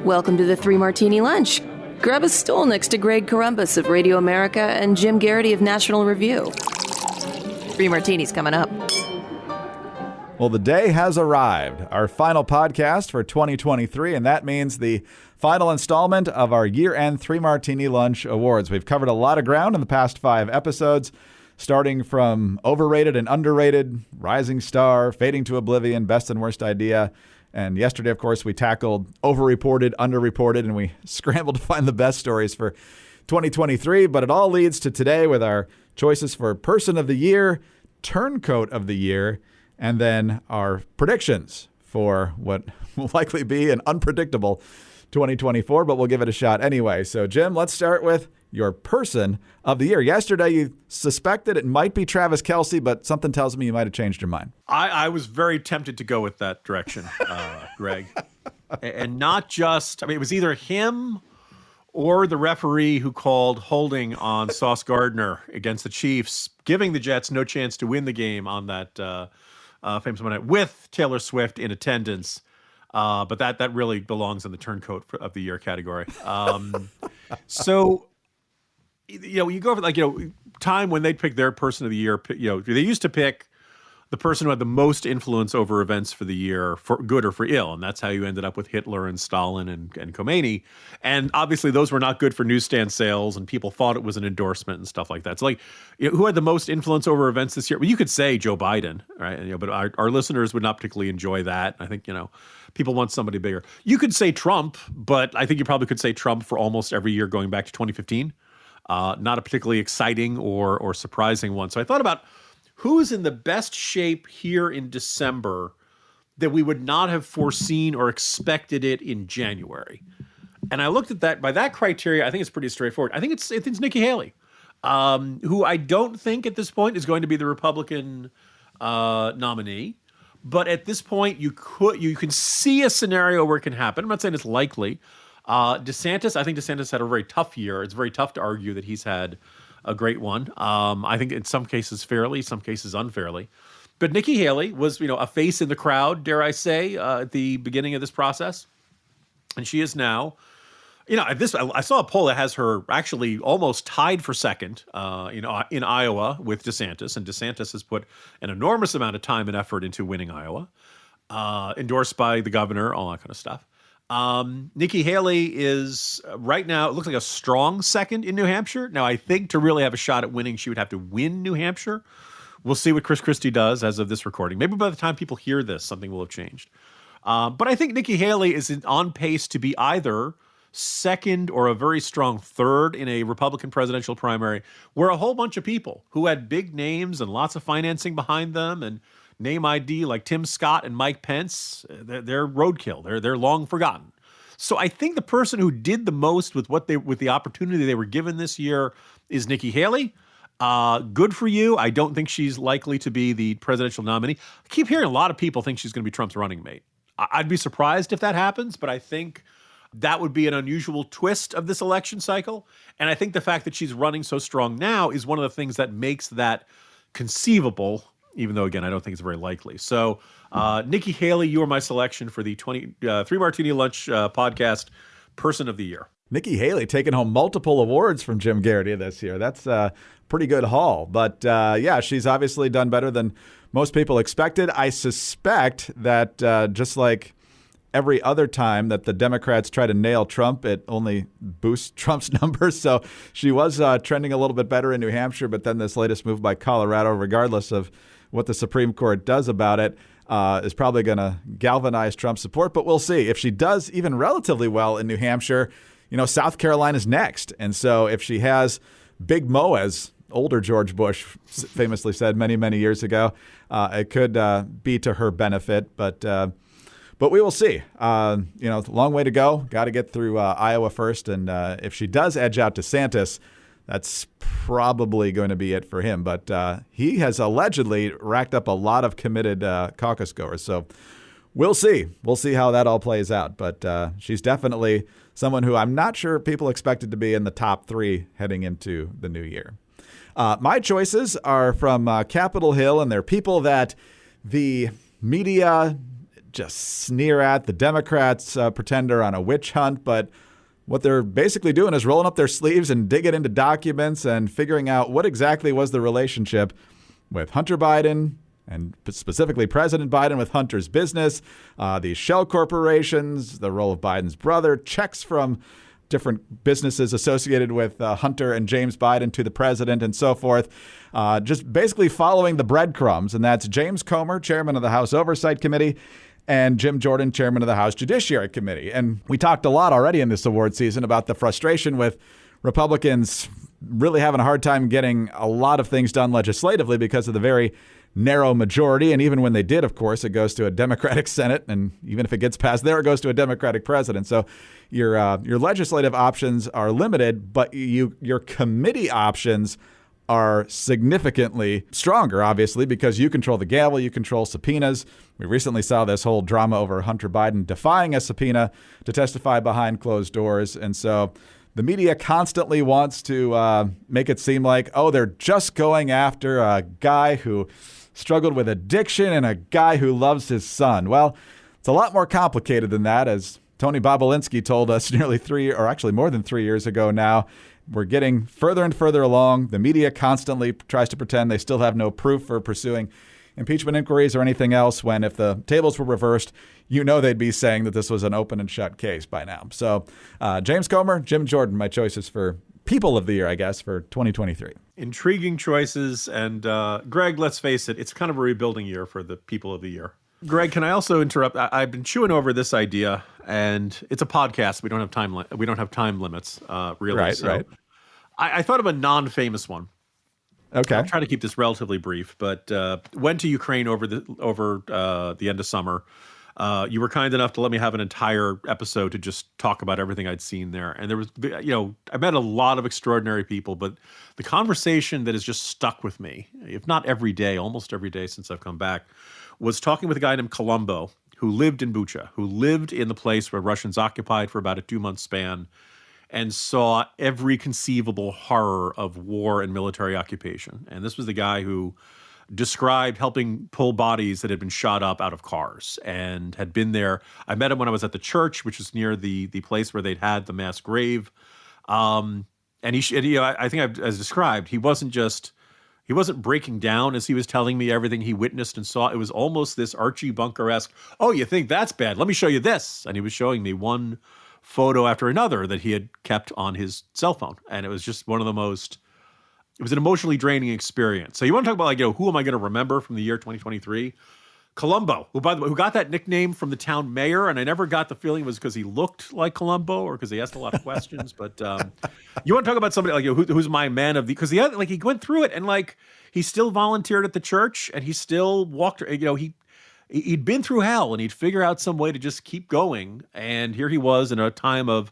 Welcome to the Three Martini Lunch. Grab a stool next to Greg Columbus of Radio America and Jim Garrity of National Review. Three Martinis coming up. Well, the day has arrived, our final podcast for 2023, and that means the final installment of our Year and Three Martini Lunch Awards. We've covered a lot of ground in the past 5 episodes, starting from overrated and underrated, rising star, fading to oblivion, best and worst idea. And yesterday, of course, we tackled overreported, underreported, and we scrambled to find the best stories for 2023. But it all leads to today with our choices for Person of the Year, Turncoat of the Year, and then our predictions for what will likely be an unpredictable 2024, but we'll give it a shot anyway. So, Jim, let's start with your Person of the Year. Yesterday, you suspected it might be Travis Kelce, but something tells me you might have changed your mind. I was very tempted to go with that direction, Greg. And not just, it was either him or the referee who called holding on Sauce Gardner against the Chiefs, giving the Jets no chance to win the game on that famous Monday night with Taylor Swift in attendance. But that really belongs in the Turncoat of the Year category. So, you go over time when they'd pick their Person of the Year, they used to pick the person who had the most influence over events for the year, for good or for ill. And that's how you ended up with Hitler and Stalin and Khomeini. And obviously those were not good for newsstand sales, and people thought it was an endorsement and stuff like that. So who had the most influence over events this year? Well, you could say Joe Biden, right? But our listeners would not particularly enjoy that. I think, people want somebody bigger. You could say Trump, but I think you probably could say Trump for almost every year going back to 2015. Not a particularly exciting or surprising one. So I thought about who's in the best shape here in December that we would not have foreseen or expected it in January. And I looked at that. By that criteria, I think it's pretty straightforward. I think it's Nikki Haley, who I don't think at this point is going to be the Republican nominee. But at this point, you can see a scenario where it can happen. I'm not saying it's likely. DeSantis, I think DeSantis had a very tough year. It's very tough to argue that he's had a great one. I think in some cases fairly, some cases unfairly. But Nikki Haley was, a face in the crowd, dare I say, at the beginning of this process. And she is now, I saw a poll that has her actually almost tied for second, in Iowa with DeSantis. And DeSantis has put an enormous amount of time and effort into winning Iowa, endorsed by the governor, all that kind of stuff. Nikki Haley is right now, it looks like a strong second in New Hampshire. Now, I think to really have a shot at winning, she would have to win New Hampshire. We'll see what Chris Christie does as of this recording. Maybe by the time people hear this, something will have changed. But I think Nikki Haley is on pace to be either second or a very strong third in a Republican presidential primary, where a whole bunch of people who had big names and lots of financing behind them and name ID like Tim Scott and Mike Pence, they're roadkill. They're long forgotten. So I think the person who did the most with the opportunity they were given this year is Nikki Haley. Good for you. I don't think she's likely to be the presidential nominee. I keep hearing a lot of people think she's going to be Trump's running mate. I'd be surprised if that happens, but I think that would be an unusual twist of this election cycle. And I think the fact that she's running so strong now is one of the things that makes that conceivable, even though, again, I don't think it's very likely. So, Nikki Haley, you are my selection for the Three Martini Lunch podcast Person of the Year. Nikki Haley taking home multiple awards from Jim Garrity this year. That's a pretty good haul. But, she's obviously done better than most people expected. I suspect that just like every other time that the Democrats try to nail Trump, it only boosts Trump's numbers. So she was trending a little bit better in New Hampshire, but then this latest move by Colorado, regardless of what the Supreme Court does about it, is probably going to galvanize Trump's support. But we'll see. If she does even relatively well in New Hampshire, South Carolina's next. And so if she has Big Mo, as older George Bush famously said many, many years ago, it could be to her benefit. But we will see. Long way to go. Got to get through Iowa first. And if she does edge out DeSantis, that's probably going to be it for him. But he has allegedly racked up a lot of committed caucus goers. So we'll see. We'll see how that all plays out. But she's definitely someone who I'm not sure people expected to be in the top 3 heading into the new year. My choices are from Capitol Hill, and they're people that the media just sneer at. The Democrats pretend they're on a witch hunt, but what they're basically doing is rolling up their sleeves and digging into documents and figuring out what exactly was the relationship with Hunter Biden and specifically President Biden with Hunter's business, these shell corporations, the role of Biden's brother, checks from different businesses associated with Hunter and James Biden to the president and so forth. Just basically following the breadcrumbs. And that's James Comer, chairman of the House Oversight Committee, and Jim Jordan, chairman of the House Judiciary Committee. And we talked a lot already in this award season about the frustration with Republicans really having a hard time getting a lot of things done legislatively because of the very narrow majority. And even when they did, of course, it goes to a Democratic Senate. And even if it gets passed there, it goes to a Democratic president. So your legislative options are limited, but your committee options are significantly stronger, obviously, because you control the gavel, you control subpoenas. We recently saw this whole drama over Hunter Biden defying a subpoena to testify behind closed doors. And so the media constantly wants to make it seem like, oh, they're just going after a guy who struggled with addiction and a guy who loves his son. Well, it's a lot more complicated than that, as Tony Bobulinski told us nearly more than 3 years ago now. We're getting further and further along. The media constantly tries to pretend they still have no proof for pursuing impeachment inquiries or anything else, when if the tables were reversed, they'd be saying that this was an open and shut case by now. So James Comer, Jim Jordan, my choices for People of the Year, I guess, for 2023. Intriguing choices. And Greg, let's face it, it's kind of a rebuilding year for the People of the Year. Greg, can I also interrupt? I've been chewing over this idea, and it's a podcast. We don't have time limits, really. Right. I thought of a non-famous one. Okay. I'll try to keep this relatively brief, but went to Ukraine over the end of summer. You were kind enough to let me have an entire episode to just talk about everything I'd seen there. And there was, I met a lot of extraordinary people, but the conversation that has just stuck with me, if not every day, almost every day since I've come back, was talking with a guy named Colombo, who lived in Bucha, who lived in the place where Russians occupied for about a 2-month span, and saw every conceivable horror of war and military occupation. And this was the guy who described helping pull bodies that had been shot up out of cars and had been there. I met him when I was at the church, which is near the place where they'd had the mass grave. And I think as described, he wasn't breaking down as he was telling me everything he witnessed and saw. It was almost this Archie Bunker-esque, oh, you think that's bad? Let me show you this. And he was showing me one photo after another that he had kept on his cell phone. And it was just it was an emotionally draining experience. So you want to talk about who am I going to remember from the year 2023? Colombo, who, by the way, who got that nickname from the town mayor, and I never got the feeling it was because he looked like Colombo or because he asked a lot of questions. But you want to talk about somebody who's my man of the, because he went through it, and he still volunteered at the church, and he still walked. He'd been through hell, and he'd figure out some way to just keep going. And here he was in a time of,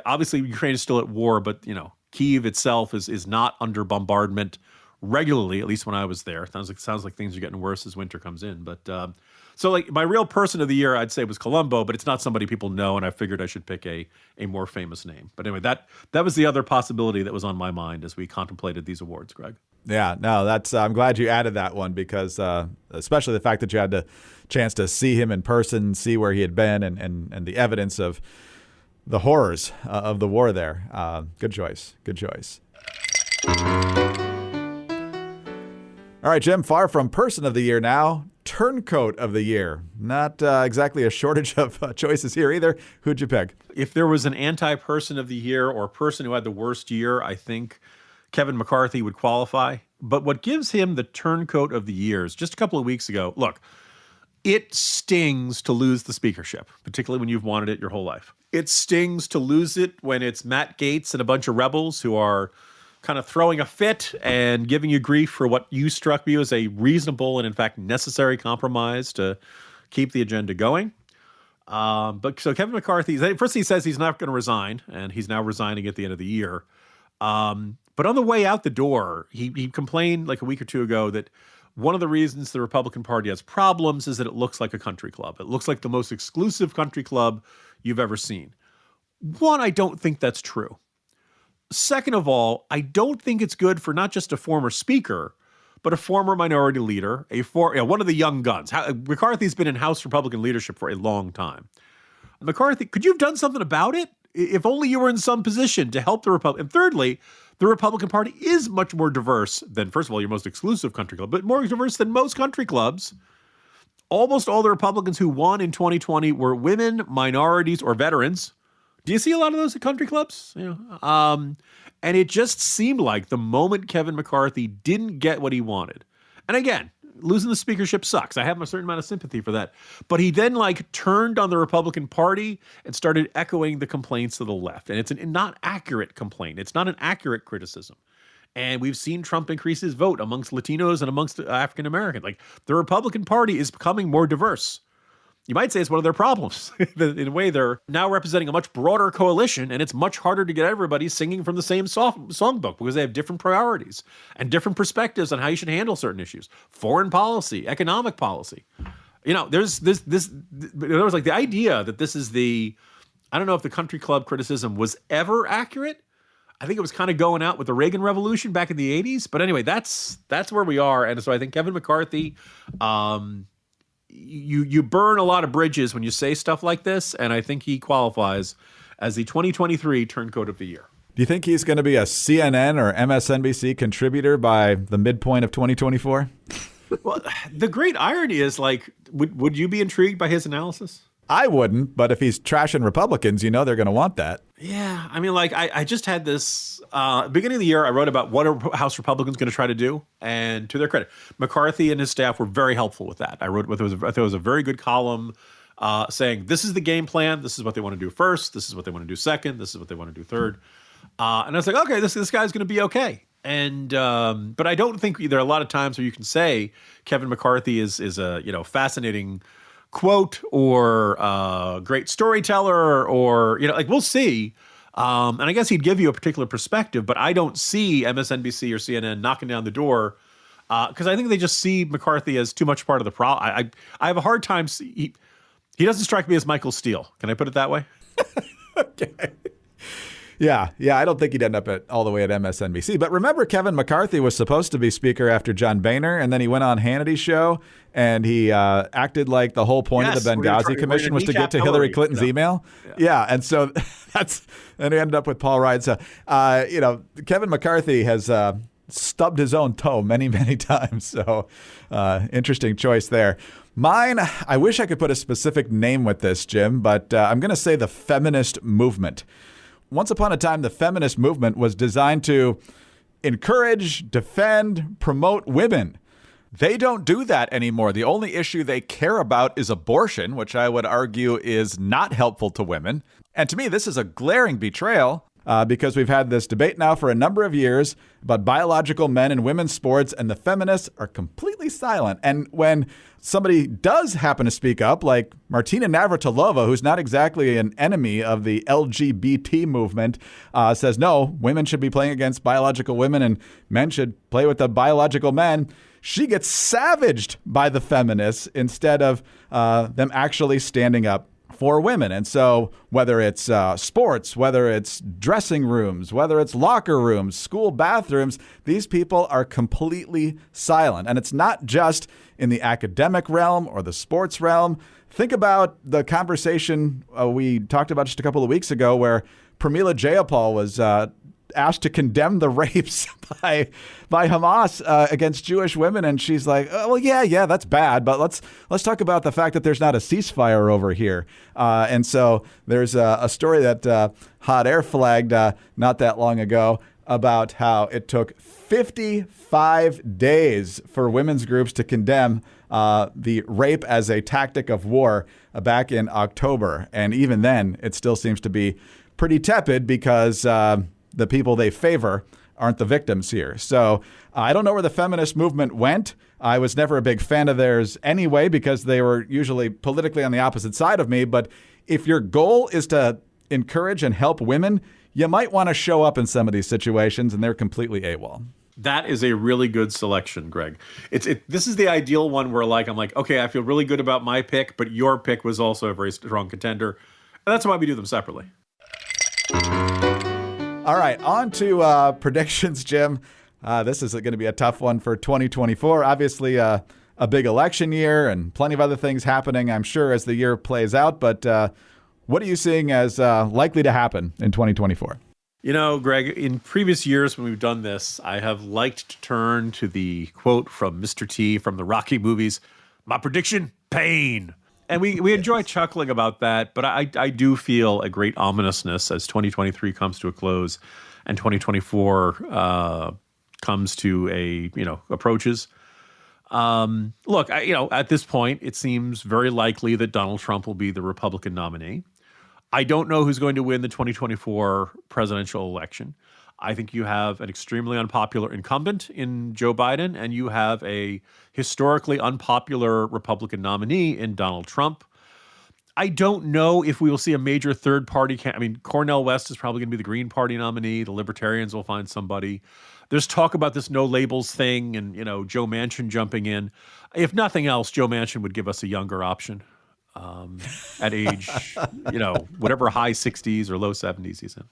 obviously Ukraine is still at war, but Kyiv itself is not under bombardment regularly, at least when I was there. Sounds like things are getting worse as winter comes in. But so my real person of the year, I'd say, was Colombo, but it's not somebody people know, and I figured I should pick a more famous name. But anyway, that was the other possibility that was on my mind as we contemplated these awards, Greg. Yeah, no, that's I'm glad you added that one, because especially the fact that you had the chance to see him in person, see where he had been, and the evidence of the horrors of the war there. Good choice. All right, Jim, far from person of the year now, turncoat of the year. Not exactly a shortage of choices here either. Who'd you pick? If there was an anti-person of the year or a person who had the worst year, I think Kevin McCarthy would qualify. But what gives him the turncoat of the year is just a couple of weeks ago. Look, it stings to lose the speakership, particularly when you've wanted it your whole life. It stings to lose it when it's Matt Gaetz and a bunch of rebels who are kind of throwing a fit and giving you grief for what you struck me as a reasonable and, in fact, necessary compromise to keep the agenda going. But so Kevin McCarthy, first he says he's not going to resign, and he's now resigning at the end of the year. But on the way out the door, he complained like a week or two ago that one of the reasons the Republican Party has problems is that it looks like a country club. It looks like the most exclusive country club you've ever seen. One, I don't think that's true. Second of all, I don't think it's good for not just a former speaker, but a former minority leader, one of the young guns. McCarthy's been in House Republican leadership for a long time. McCarthy, could you have done something about it? If only you were in some position to help the Republican. And thirdly, the Republican Party is much more diverse than, first of all, your most exclusive country club, but more diverse than most country clubs. Almost all the Republicans who won in 2020 were women, minorities, or veterans. Do you see a lot of those at country clubs? And it just seemed like the moment Kevin McCarthy didn't get what he wanted. And again, losing the speakership sucks. I have a certain amount of sympathy for that. But he then turned on the Republican Party and started echoing the complaints of the left. And it's a not accurate complaint. It's not an accurate criticism. And we've seen Trump increase his vote amongst Latinos and amongst African Americans. The Republican Party is becoming more diverse. You might say it's one of their problems. In a way, they're now representing a much broader coalition, and it's much harder to get everybody singing from the same songbook because they have different priorities and different perspectives on how you should handle certain issues. Foreign policy, economic policy. There's the idea that this is I don't know if the country club criticism was ever accurate. I think it was kind of going out with the Reagan Revolution back in the 80s. But anyway, that's where we are. And so I think Kevin McCarthy, you burn a lot of bridges when you say stuff like this, and I think he qualifies as the 2023 Turncoat of the Year. Do you think he's going to be a CNN or MSNBC contributor by the midpoint of 2024? Well, the great irony is, would you be intrigued by his analysis? I wouldn't, but if he's trashing Republicans, they're going to want that. Yeah, I mean, I just had this beginning of the year. I wrote about what are House Republicans going to try to do, and to their credit, McCarthy and his staff were very helpful with that. I thought it was a very good column saying this is the game plan. This is what they want to do first. This is what they want to do second. This is what they want to do third. And I was like, okay, this guy's going to be okay. And but I don't think there are a lot of times where you can say Kevin McCarthy is a fascinating quote or great storyteller or we'll see. And I guess he'd give you a particular perspective, but I don't see MSNBC or CNN knocking down the door because I think they just see McCarthy as too much part of the problem. I have a hard time. He doesn't strike me as Michael Steele. Can I put it that way? Okay. Yeah, I don't think he'd end up all the way at MSNBC. But remember, Kevin McCarthy was supposed to be speaker after John Boehner, and then he went on Hannity's show, and he acted like the whole point of the Benghazi Commission was to get to Hillary Clinton's email. Yeah, and so and he ended up with Paul Ryan. So, Kevin McCarthy has stubbed his own toe many, many times. So, interesting choice there. Mine, I wish I could put a specific name with this, Jim, but I'm going to say the feminist movement. Once upon a time, the feminist movement was designed to encourage, defend, promote women. They don't do that anymore. The only issue they care about is abortion, which I would argue is not helpful to women. And to me, this is a glaring betrayal because we've had this debate now for a number of years about biological men in women's sports, and the feminists are completely silent. And when somebody does happen to speak up, like Martina Navratilova, who's not exactly an enemy of the LGBT movement, says, no, women should be playing against biological women and men should play with the biological men, she gets savaged by the feminists instead of them actually standing up for women. And so whether it's sports, whether it's dressing rooms, whether it's locker rooms, school bathrooms, these people are completely silent. And it's not just in the academic realm or the sports realm. Think about the conversation we talked about just a couple of weeks ago where Pramila Jayapal was asked to condemn the rapes by Hamas against Jewish women, and she's like, oh, well, yeah, that's bad, but let's talk about the fact that there's not a ceasefire over here. And so there's a story that Hot Air flagged not that long ago about how it took 55 days for women's groups to condemn the rape as a tactic of war back in October. And even then, it still seems to be pretty tepid because the people they favor aren't the victims here. So I don't know where the feminist movement went. I was never a big fan of theirs anyway because they were usually politically on the opposite side of me. But if your goal is to encourage and help women, you might want to show up in some of these situations, and they're completely AWOL. That is a really good selection, Greg. This is the ideal one where I'm like, okay, I feel really good about my pick, but your pick was also a very strong contender. And that's why we do them separately. All right, on to predictions, Jim. This is going to be a tough one for 2024. Obviously, a big election year and plenty of other things happening, I'm sure, as the year plays out. But what are you seeing as likely to happen in 2024? You know, Greg, in previous years when we've done this, I have liked to turn to the quote from Mr. T from the Rocky movies, "My prediction, pain." And we enjoy chuckling about that, but I do feel a great ominousness as 2023 comes to a close and 2024 comes to approaches. Look, at this point, it seems very likely that Donald Trump will be the Republican nominee. I don't know who's going to win the 2024 presidential election. I think you have an extremely unpopular incumbent in Joe Biden, and you have a historically unpopular Republican nominee in Donald Trump. I don't know if we will see a major third party. Cornel West is probably going to be the Green Party nominee. The Libertarians will find somebody. There's talk about this no labels thing and, Joe Manchin jumping in. If nothing else, Joe Manchin would give us a younger option at age, whatever high 60s or low 70s he's in.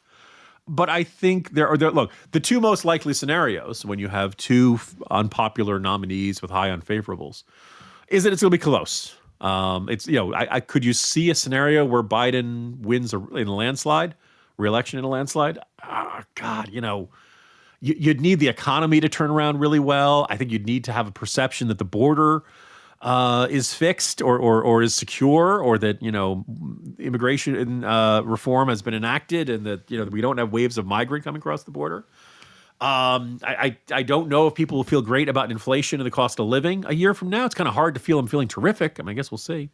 But I think look, the two most likely scenarios when you have two unpopular nominees with high unfavorables is that it's going to be close. Could you see a scenario where Biden wins in a landslide, re-election in a landslide? God, you'd need the economy to turn around really well. I think you'd need to have a perception that the border is fixed or is secure, or that immigration reform has been enacted, and that we don't have waves of migrant coming across the border. I don't know if people will feel great about inflation and the cost of living a year from now. It's kind of hard to feel them feeling terrific. I guess we'll see.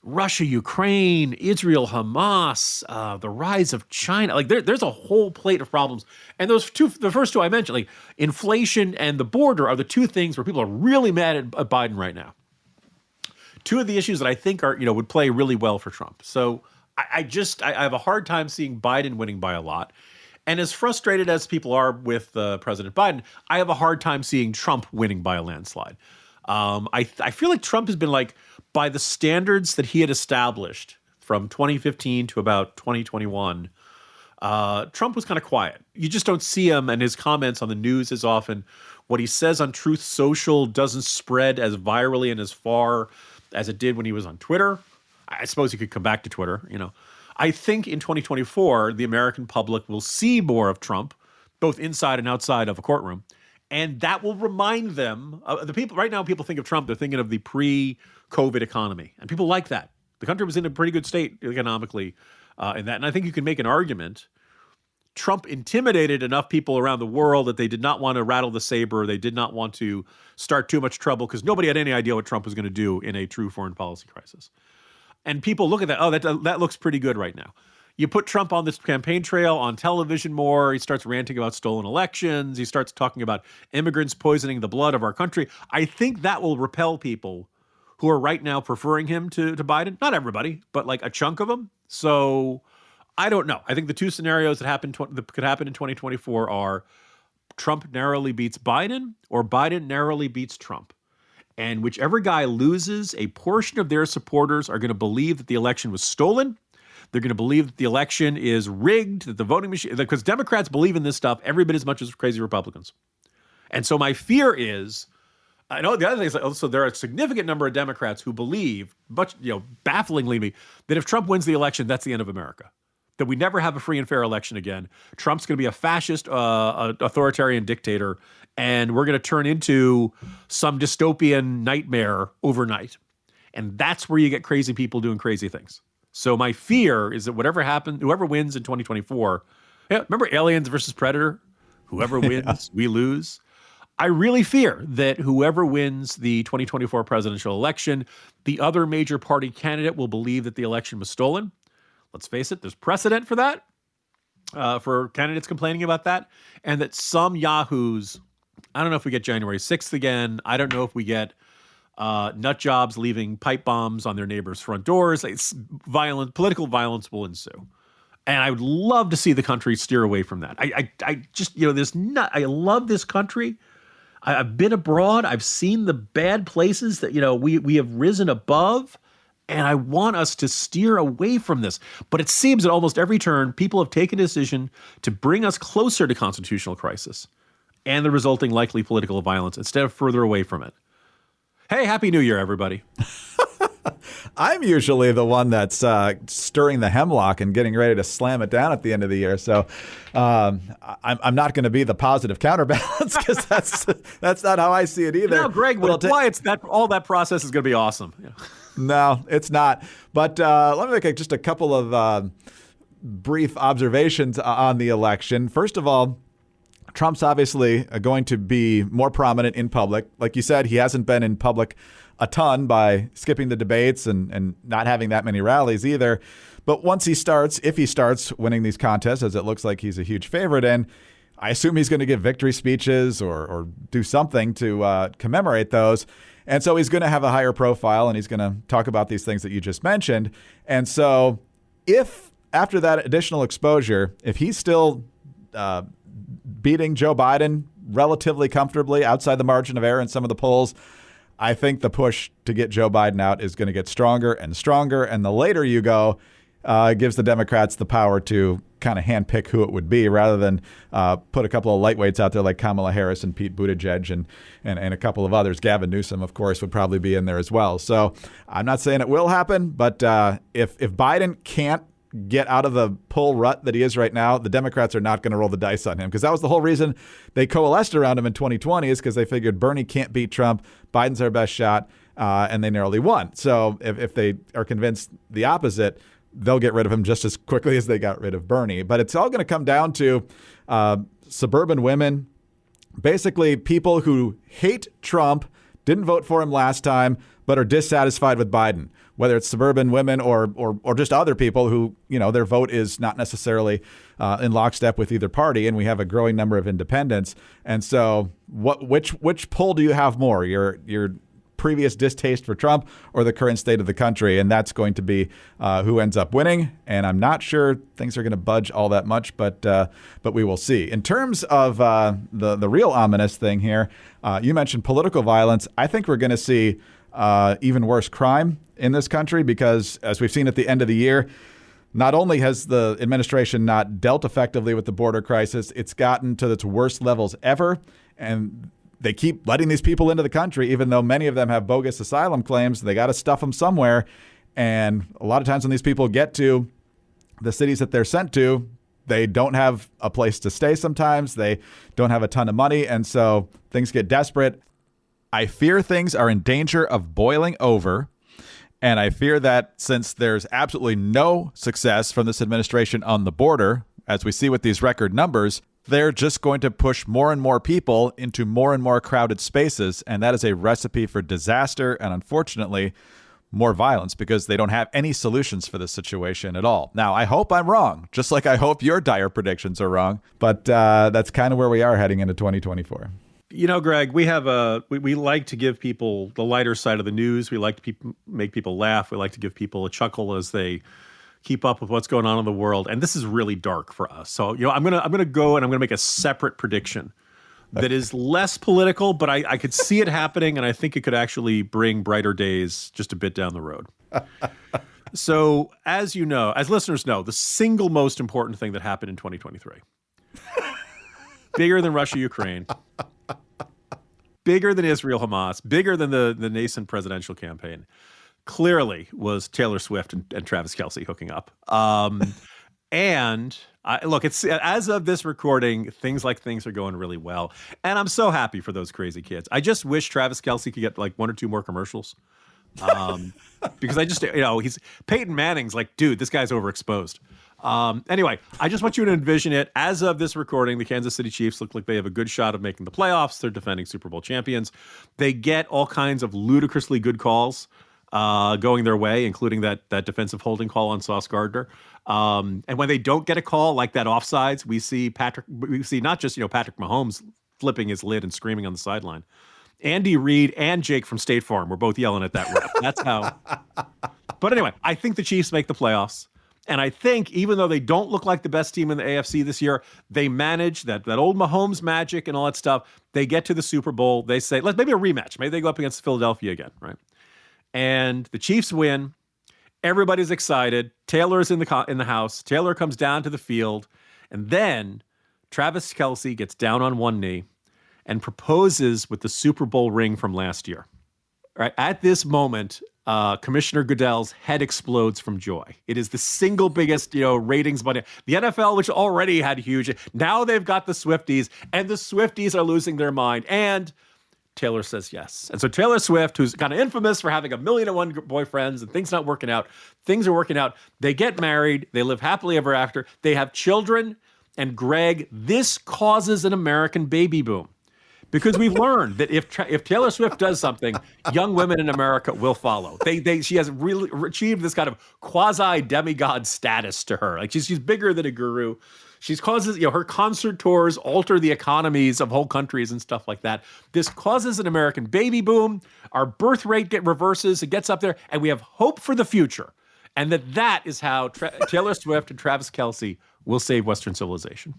Russia, Ukraine, Israel, Hamas, the rise of China. There's a whole plate of problems. And the first two I mentioned, inflation and the border, are the two things where people are really mad at Biden right now. Two of the issues that I think would play really well for Trump. So I have a hard time seeing Biden winning by a lot. And as frustrated as people are with President Biden, I have a hard time seeing Trump winning by a landslide. I feel like Trump has been by the standards that he had established from 2015 to about 2021, Trump was kind of quiet. You just don't see him and his comments on the news as often. What he says on Truth Social doesn't spread as virally and as far as it did when he was on Twitter. I suppose he could come back to Twitter, I think in 2024, the American public will see more of Trump, both inside and outside of a courtroom. And that will remind them, the people right now, people think of Trump, they're thinking of the pre-COVID economy. And people like that. The country was in a pretty good state economically in that. And I think you can make an argument. Trump intimidated enough people around the world that they did not want to rattle the saber. They did not want to start too much trouble because nobody had any idea what Trump was going to do in a true foreign policy crisis. And people look at that, that looks pretty good right now. You put Trump on this campaign trail on television more. He starts ranting about stolen elections. He starts talking about immigrants poisoning the blood of our country. I think that will repel people who are right now preferring him to Biden. Not everybody, but a chunk of them. So I don't know. I think the two scenarios that could happen in 2024 are Trump narrowly beats Biden or Biden narrowly beats Trump. And whichever guy loses, a portion of their supporters are going to believe that the election was stolen. They're going to believe that the election is rigged, that the voting machine, because Democrats believe in this stuff every bit as much as crazy Republicans. And so my fear is, I know the other thing is also there are a significant number of Democrats who believe, but bafflingly, that if Trump wins the election, that's the end of America. That we never have a free and fair election again. Trump's going to be a fascist, authoritarian dictator, and we're going to turn into some dystopian nightmare overnight. And that's where you get crazy people doing crazy things. So my fear is that whatever happens, whoever wins in 2024, remember Aliens versus Predator? Whoever wins, we lose. I really fear that whoever wins the 2024 presidential election, the other major party candidate will believe that the election was stolen. Let's face it, there's precedent for that, for candidates complaining about that, and that some yahoos, I don't know if we get January 6th again. I don't know if we get nut jobs leaving pipe bombs on their neighbors' front doors. Political violence will ensue. And I would love to see the country steer away from that. I love this country. I've been abroad. I've seen the bad places that, we have risen above. And I want us to steer away from this. But it seems at almost every turn, people have taken a decision to bring us closer to constitutional crisis. and the resulting likely political violence instead of further away from it. Hey, Happy New Year, everybody. I'm usually the one that's stirring the hemlock and getting ready to slam it down at the end of the year. So I'm not going to be the positive counterbalance because that's not how I see it either. No, Greg, why it's that all that process is going to be awesome. Yeah. No, it's not. But let me make just a couple of brief observations on the election. First of all, Trump's obviously going to be more prominent in public. Like you said, he hasn't been in public a ton by skipping the debates and not having that many rallies either. But once he starts, if he starts winning these contests, as it looks like he's a huge favorite in, I assume he's going to give victory speeches or do something to commemorate those. And so he's going to have a higher profile and he's going to talk about these things that you just mentioned. And so if after that additional exposure, if he's still beating Joe Biden relatively comfortably outside the margin of error in some of the polls, I think the push to get Joe Biden out is going to get stronger and stronger. And the later you go, gives the Democrats the power to kind of handpick who it would be rather than put a couple of lightweights out there like Kamala Harris and Pete Buttigieg and a couple of others. Gavin Newsom, of course, would probably be in there as well. So I'm not saying it will happen, but if Biden can't get out of the poll rut that he is right now, the Democrats are not going to roll the dice on him, because that was the whole reason they coalesced around him in 2020 is because they figured Bernie can't beat Trump. Biden's our best shot, and they narrowly won. So if they are convinced the opposite, they'll get rid of him just as quickly as they got rid of Bernie. But it's all going to come down to suburban women, basically people who hate Trump, didn't vote for him last time, but are dissatisfied with Biden, whether it's suburban women or just other people who, you know, their vote is not necessarily in lockstep with either party. And we have a growing number of independents. And so which poll do you have more, your previous distaste for Trump or the current state of the country? And that's going to be who ends up winning. And I'm not sure things are going to budge all that much, but we will see. In terms of the real ominous thing here, you mentioned political violence. I think we're going to see even worse crime in this country because, as we've seen at the end of the year, not only has the administration not dealt effectively with the border crisis, it's gotten to its worst levels ever. And they keep letting these people into the country, even though many of them have bogus asylum claims. They got to stuff them somewhere. And a lot of times when these people get to the cities that they're sent to, they don't have a place to stay sometimes. They don't have a ton of money. And so things get desperate. I fear things are in danger of boiling over. And I fear that since there's absolutely no success from this administration on the border, as we see with these record numbers, they're just going to push more and more people into more and more crowded spaces. And that is a recipe for disaster and, unfortunately, more violence because they don't have any solutions for this situation at all. Now, I hope I'm wrong, just like I hope your dire predictions are wrong. But that's kind of where we are heading into 2024. You know, Greg, we like to give people the lighter side of the news. We like to make people laugh. We like to give people a chuckle as they keep up with what's going on in the world. And this is really dark for us. So, you know, I'm gonna go and I'm gonna make a separate prediction that is less political, but I could see it happening, and I think it could actually bring brighter days just a bit down the road. So, as you know, as listeners know, the single most important thing that happened in 2023, bigger than Russia-Ukraine, bigger than Israel-Hamas, bigger than the nascent presidential campaign, clearly was Taylor Swift and Travis Kelce hooking up. Look, it's as of this recording, things are going really well. And I'm so happy for those crazy kids. I just wish Travis Kelce could get like one or two more commercials. Because I just, you know, Peyton Manning's like, dude, this guy's overexposed. Anyway, I just want you to envision it. As of this recording, the Kansas City Chiefs look like they have a good shot of making the playoffs. They're defending Super Bowl champions. They get all kinds of ludicrously good calls going their way, including that defensive holding call on Sauce Gardner. And when they don't get a call like that offsides, we see not just, you know, Patrick Mahomes flipping his lid and screaming on the sideline. Andy Reid and Jake from State Farm were both yelling at that ref. That's how. But anyway, I think the Chiefs make the playoffs. And I think even though they don't look like the best team in the AFC this year, they manage that old Mahomes magic and all that stuff. They get to the Super Bowl. They say, maybe a rematch. Maybe they go up against Philadelphia again, right? And the Chiefs win. Everybody's excited. Taylor's in the house. Taylor comes down to the field. And then Travis Kelce gets down on one knee and proposes with the Super Bowl ring from last year. Right at this moment, Commissioner Goodell's head explodes from joy. It is the single biggest, ratings money. The NFL, which already had huge, now they've got the Swifties, and the Swifties are losing their mind. And Taylor says yes. And so Taylor Swift, who's kind of infamous for having 1,000,001 boyfriends and things not working out, things are working out. They get married. They live happily ever after. They have children. And Greg, this causes an American baby boom. Because we've learned that if Taylor Swift does something, young women in America will follow. She has really achieved this kind of quasi-demigod status to her. Like she's bigger than a guru. She causes, her concert tours alter the economies of whole countries and stuff like that. This causes an American baby boom. Our birth rate reverses. It gets up there, and we have hope for the future. And that is how Taylor Swift and Travis Kelce will save Western civilization.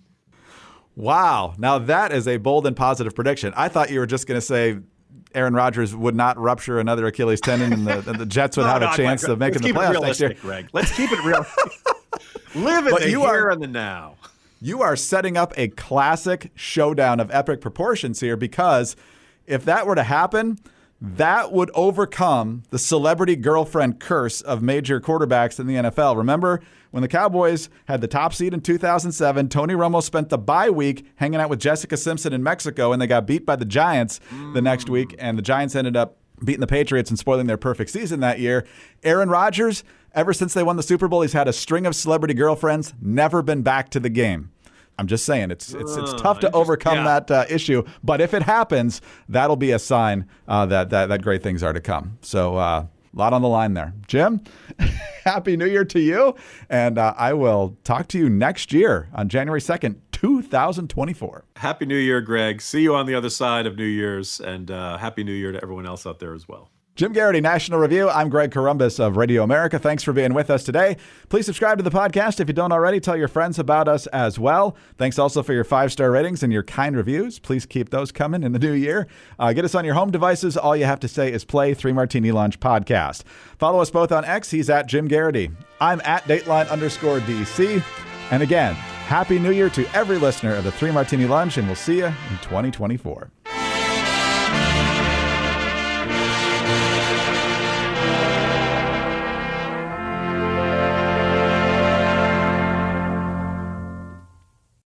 Wow. Now that is a bold and positive prediction. I thought you were just going to say Aaron Rodgers would not rupture another Achilles tendon and the Jets would have a chance of making the playoffs next year. Greg. Let's keep it real. Live in the here and the now. You are setting up a classic showdown of epic proportions here, because if that were to happen, that would overcome the celebrity girlfriend curse of major quarterbacks in the NFL. Remember when the Cowboys had the top seed in 2007, Tony Romo spent the bye week hanging out with Jessica Simpson in Mexico, and they got beat by the Giants the next week, and the Giants ended up beating the Patriots and spoiling their perfect season that year. Aaron Rodgers, ever since they won the Super Bowl, he's had a string of celebrity girlfriends, never been back to the game. I'm just saying it's tough to overcome that issue, but if it happens, that'll be a sign that great things are to come. So a lot on the line there. Jim, Happy New Year to you, and I will talk to you next year on January 2nd, 2024. Happy New Year, Greg. See you on the other side of New Year's, and Happy New Year to everyone else out there as well. Jim Garrity, National Review. I'm Greg Corombos of Radio America. Thanks for being with us today. Please subscribe to the podcast if you don't already. Tell your friends about us as well. Thanks also for your 5-star ratings and your kind reviews. Please keep those coming in the new year. Get us on your home devices. All you have to say is play 3 Martini Lunch Podcast. Follow us both on X. He's at Jim Garrity. I'm at Dateline_DC. And again, Happy New Year to every listener of the 3 Martini Lunch, and we'll see you in 2024.